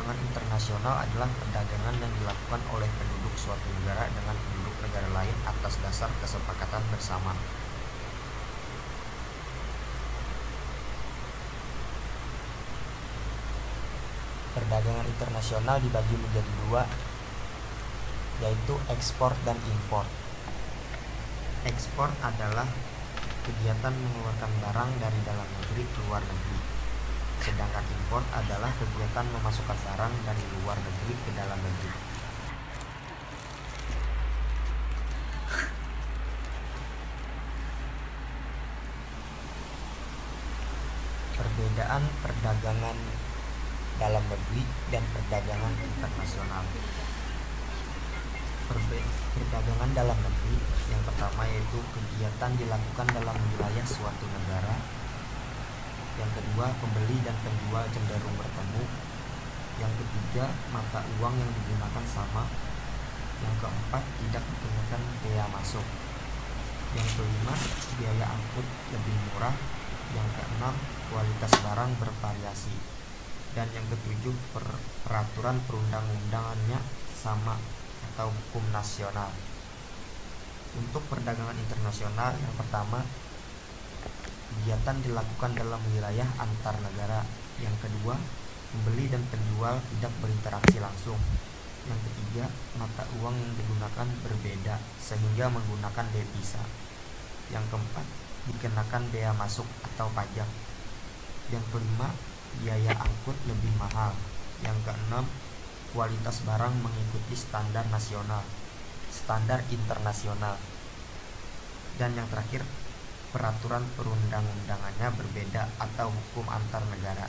perdagangan internasional adalah perdagangan yang dilakukan oleh penduduk suatu negara dengan penduduk negara lain atas dasar kesepakatan bersama. Perdagangan internasional dibagi menjadi dua, yaitu ekspor dan impor. Ekspor adalah kegiatan mengeluarkan barang dari dalam negeri ke luar negeri, sedangkan impor adalah kegiatan memasukkan barang dari luar negeri ke dalam negeri. Perbedaan perdagangan dalam negeri dan perdagangan internasional. Perdagangan dalam negeri yang pertama yaitu kegiatan dilakukan dalam wilayah suatu negara. Yang kedua, pembeli dan penjual cenderung bertemu. Yang ketiga, mata uang yang digunakan sama. Yang keempat, tidak dikenakan bea masuk. Yang kelima, biaya angkut lebih murah. Yang keenam, kualitas barang bervariasi. Dan yang ketujuh, peraturan perundang-undangannya sama atau hukum nasional. Untuk perdagangan internasional, yang pertama, kegiatan dilakukan dalam wilayah antar negara. Yang kedua, pembeli dan penjual tidak berinteraksi langsung. Yang ketiga, mata uang yang digunakan berbeda sehingga menggunakan devisa. Yang keempat, dikenakan bea masuk atau pajak. Yang kelima, biaya angkut lebih mahal. Yang keenam, kualitas barang mengikuti standar nasional, standar internasional. Dan yang terakhir, peraturan perundang-undangannya berbeda atau hukum antar negara.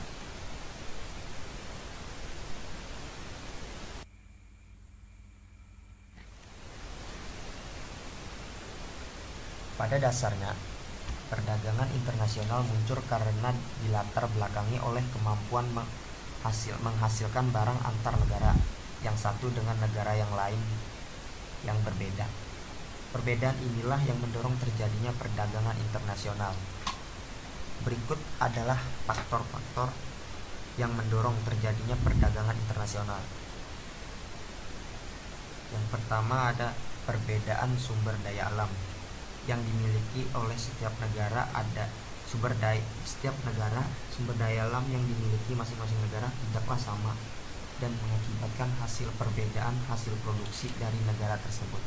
Pada dasarnya, perdagangan internasional muncul karena dilatar belakangi oleh kemampuan menghasilkan barang antar negara yang satu dengan negara yang lain yang berbeda. Perbedaan inilah yang mendorong terjadinya perdagangan internasional. Berikut adalah faktor-faktor yang mendorong terjadinya perdagangan internasional. Yang pertama ada perbedaan sumber daya alam yang dimiliki oleh setiap negara. Setiap negara sumber daya alam yang dimiliki masing-masing negara tidaklah sama dan mengakibatkan hasil perbedaan hasil produksi dari negara tersebut.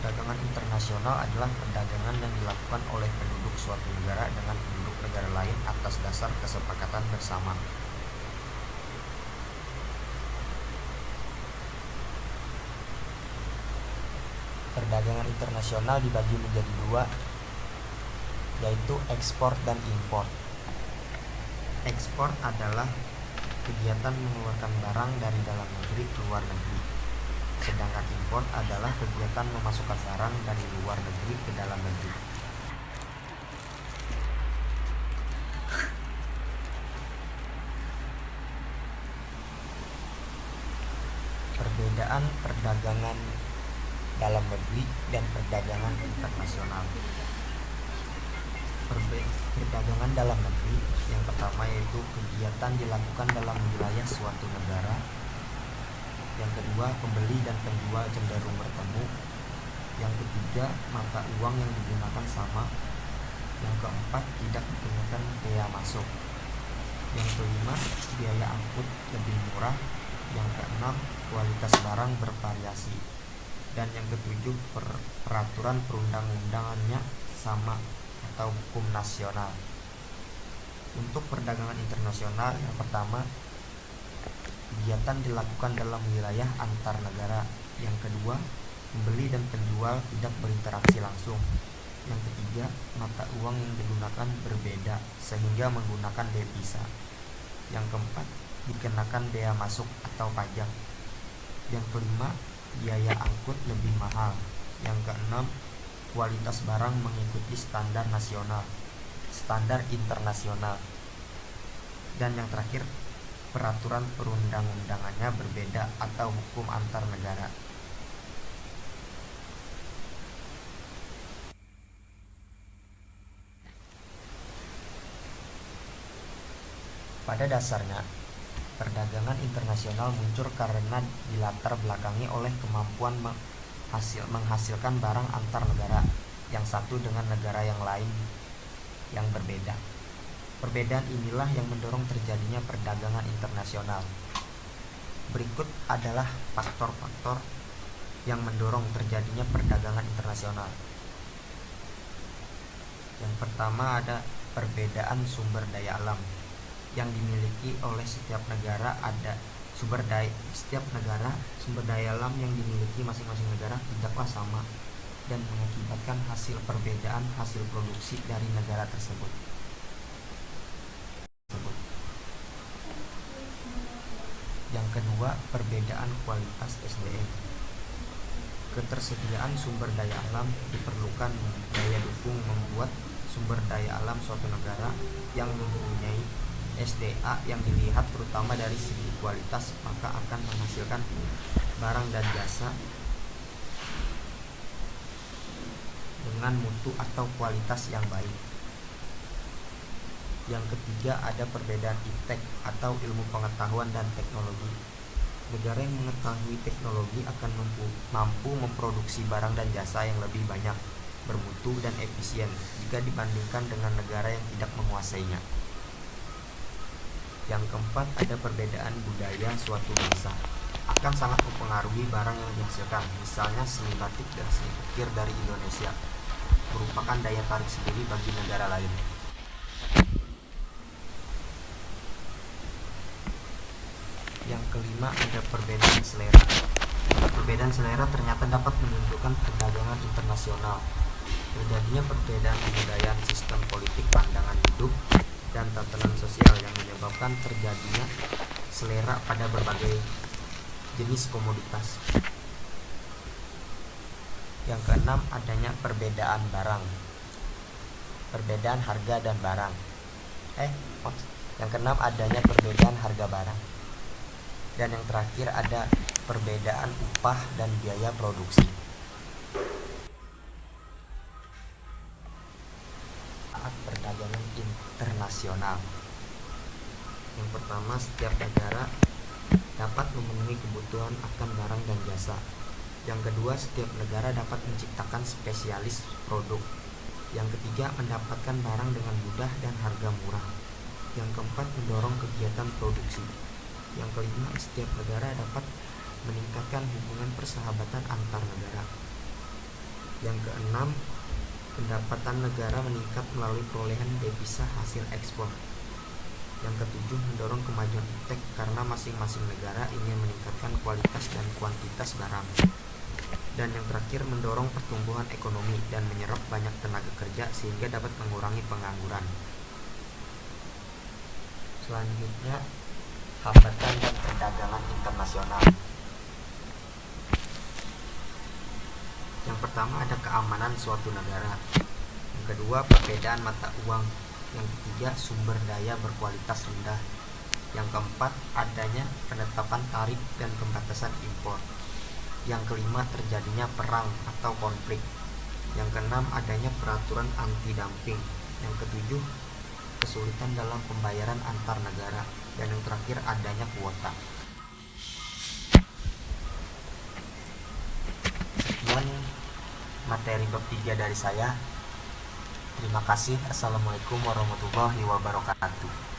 Perdagangan internasional adalah perdagangan yang dilakukan oleh penduduk suatu negara dengan penduduk negara lain atas dasar kesepakatan bersama. Perdagangan internasional dibagi menjadi dua, yaitu ekspor dan impor. Ekspor adalah kegiatan mengeluarkan barang dari dalam negeri ke luar negeri, sedangkan impor adalah kegiatan memasukkan barang dari luar negeri ke dalam negeri. Perbedaan perdagangan dalam negeri dan perdagangan internasional. Perdagangan dalam negeri yang pertama yaitu kegiatan dilakukan dalam wilayah suatu negara. Yang kedua, pembeli dan penjual cenderung bertemu. Yang ketiga, mata uang yang digunakan sama. Yang keempat, tidak dikenakan bea masuk. Yang kelima, biaya angkut lebih murah. Yang keenam, kualitas barang bervariasi. Dan yang ketujuh, peraturan perundang-undangannya sama atau hukum nasional. Untuk perdagangan internasional, yang pertama, kegiatan dilakukan dalam wilayah antar negara. Yang kedua, pembeli dan penjual tidak berinteraksi langsung. Yang ketiga, mata uang yang digunakan berbeda sehingga menggunakan devisa. Yang keempat, dikenakan bea masuk atau pajak. Yang kelima, biaya angkut lebih mahal. Yang keenam, kualitas barang mengikuti standar nasional, standar internasional. Dan yang terakhir, peraturan perundang-undangannya berbeda atau hukum antar negara. Pada dasarnya, perdagangan internasional muncul karena dilatar belakangi oleh kemampuan menghasilkan barang antar negara yang satu dengan negara yang lain yang berbeda. Perbedaan inilah yang mendorong terjadinya perdagangan internasional. Berikut adalah faktor-faktor yang mendorong terjadinya perdagangan internasional. Yang pertama ada perbedaan sumber daya alam yang dimiliki oleh setiap negara. Ada sumber daya alam yang dimiliki masing-masing negara tidaklah sama dan mengakibatkan hasil perbedaan hasil produksi dari negara tersebut. Yang kedua, perbedaan kualitas SDM. Ketersediaan sumber daya alam diperlukan daya dukung membuat sumber daya alam suatu negara yang mempunyai SDA yang dilihat terutama dari segi kualitas, maka akan menghasilkan barang dan jasa dengan mutu atau kualitas yang baik. Yang ketiga, ada perbedaan iptek atau ilmu pengetahuan dan teknologi. Negara yang mengetahui teknologi akan mampu memproduksi barang dan jasa yang lebih banyak, bermutu dan efisien jika dibandingkan dengan negara yang tidak menguasainya. Yang keempat, ada perbedaan budaya suatu bangsa akan sangat mempengaruhi barang yang dihasilkan. Misalnya seni batik dan seni ukir dari Indonesia merupakan daya tarik sendiri bagi negara lain. Yang kelima, ada perbedaan selera. Perbedaan selera ternyata dapat menimbulkan perdagangan internasional. Terjadinya perbedaan kebudayaan, sistem politik, pandangan hidup, dan tatanan sosial yang menyebabkan terjadinya selera pada berbagai jenis komoditas. Yang keenam, adanya perbedaan barang. Perbedaan harga dan barang. Yang keenam, adanya perbedaan harga barang. Dan yang terakhir, ada perbedaan upah dan biaya produksi. Saat perdagangan internasional, yang pertama, setiap negara dapat memenuhi kebutuhan akan barang dan jasa. Yang kedua, setiap negara dapat menciptakan spesialis produk. Yang ketiga, mendapatkan barang dengan mudah dan harga murah. Yang keempat, mendorong kegiatan produksi. Yang kelima, setiap negara dapat meningkatkan hubungan persahabatan antar negara. Yang keenam, pendapatan negara meningkat melalui perolehan devisa hasil ekspor. Yang ketujuh, mendorong kemajuan iptek karena masing-masing negara ingin meningkatkan kualitas dan kuantitas barang. Dan yang terakhir, mendorong pertumbuhan ekonomi dan menyerap banyak tenaga kerja sehingga dapat mengurangi pengangguran. Selanjutnya, hambatan dan perdagangan internasional. Yang pertama, ada keamanan suatu negara. Yang kedua, perbedaan mata uang. Yang ketiga, sumber daya berkualitas rendah. Yang keempat, adanya penetapan tarif dan pembatasan impor. Yang kelima, terjadinya perang atau konflik. Yang keenam, adanya peraturan anti dumping. Yang ketujuh, kesulitan dalam pembayaran antar negara. Dan yang terakhir, adanya kuota. Sekian materi bab 3 dari saya. Terima kasih. Assalamualaikum warahmatullahi wabarakatuh.